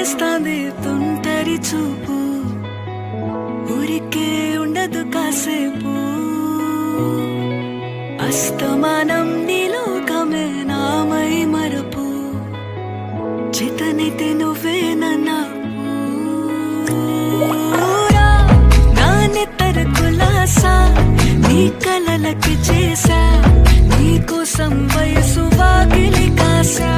చేస్తాంది తుంటరి చూపు, ఊరికే ఉండదు కాసేపు. అస్తమానం నీలోకమే నామై మరపు, చేతనైతే నువ్వే నన్నా నా నెత్తర కులాసా, నీ కలలకి చేసా, నీ కోసం వయసు వాకిలి కాసా.